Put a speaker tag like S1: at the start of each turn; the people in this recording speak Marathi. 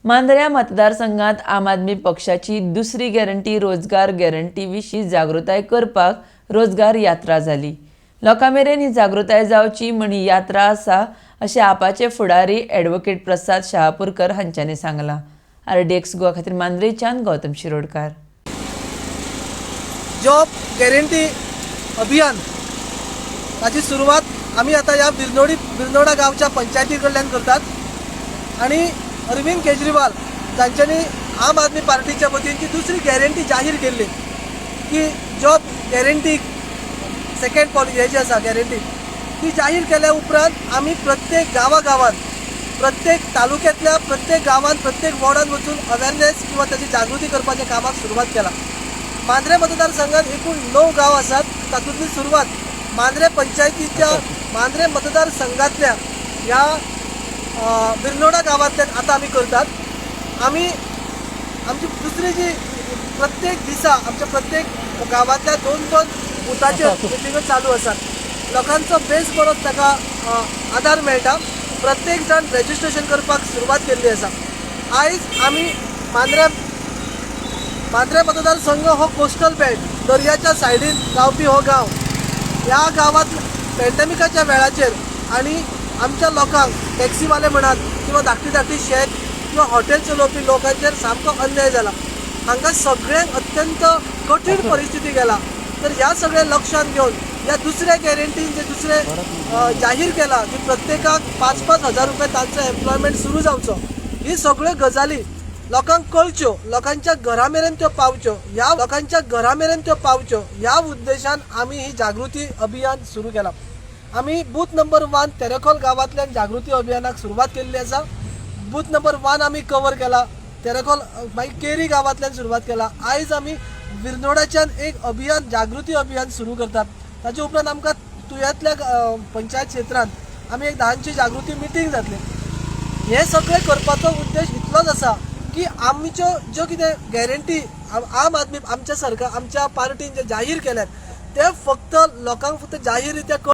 S1: मांद्र्या मतदारसंघात आम आदमी पक्षाची दुसरी गॅरंटी रोजगार गॅरंटी विशीं जागृताय करपाक रोजगार यात्रा जाली। लोकां मेरेन ही जागृताय जावची म्हण ही यात्रा आसा अशें आपाचे फुडारी ॲडव्होकेट प्रसाद शहापूरकर हांच्यांनी सांगलां। RDX गोवा खातीर मांद्रेच्यान गौतम शिरोडकार।
S2: जॉब गॅरंटी अभियान ताची सुरवात आम्ही आता या बिरनोडा गावच्या पंचायती कडल्यान करतात आणि अरविंद केजरीवाल जांच्यांनी आम आदमी पार्टीच्या वतीन ती दुसरी गॅरंटी जाहीर केल्ली की जॉब गॅरंटी सेकंड पॉलिसी जी आसा गॅरंटी ती जाहीर केल्या उपरांत आम्ही प्रत्येक गांवांत प्रत्येक तालुक्यातल्या प्रत्येक गांवांत प्रत्येक वॉर्डान वचून अवेअरनेस किंवा त्याची जागृती करपाच्या कामाक सुरवात केला। मांद्रे मतदारसंघात एकूण 9 गांव आसात, तातूंतली सुरवात मांद्रे पंचायतीच्या मांद्रे मतदारसंघातल्या ह्या बिरनोडा गांवांतल्यान आता आमी करतात। आमी आमची दुसरी जी प्रत्येक दिसा आमच्या प्रत्येक गांवांतल्या 2-2 बुथाचेर मिटिंगो चालू आसात। लोकांचो बेस बरो ताका आधार मेळटा। प्रत्येक जण रेजिस्ट्रेशन करपाक सुरवात केल्ली आसा। आयज आमी मांद्रे मतदारसंघ हो कोस्टल बेल्ट दर्याच्या सायडीन गावपी हो गांव ह्या गांवांत पॅन्डेमिकाच्या वेळाचेर आनी आमच्या लोकांक टॅक्सीवाले म्हणात किंवा धाकटी शेत किंवा हॉटेल चलोवपी लोकांचेर सामको अन्याय जाला। हांकां सगळ्यांक अत्यंत कठीण परिस्थिती गेला। तर ह्या सगळ्या लक्षात घेवन ह्या दुसऱ्या गॅरंटीन जे दुसरे जाहीर केला की प्रत्येकाक 5-5 हजार रुपये तांचो एम्प्लॉयमेंट सुरू जावचो, ही सगळ्यो गजाली लोकांक कळच्यो, लोकांच्या घरामेरेन त्यो पावच्यो ह्या उद्देशान आमी ही जागृती अभियान सुरू केला। आमी बूथ नंबर 1 तेरेखोल गांवांतल्यान जागृती अभियानाक सुरवात केल्ली आसा। बूथ नंबर 1 आमी कवर केला, तेरेखोल मागीर केरी गांवांतल्यान सुरवात केला। आयज आमी बिरनोडाच्यान एक अभियान जागृती अभियान सुरू करतात। ताचे उपरांत आमकां तुयतल्या पंचायत क्षेत्रांत आमी एक ल्हानशी जागृती मिटींग जातली। हे सगळें करपाचो उद्देश इतलोच आसा की आमच्यो ज्यो कितें गॅरंटी आम आदमी आमच्या पार्टीन जे जाहीर केल्यात ते फक्त लोकांक फक्त जाहीर रित्या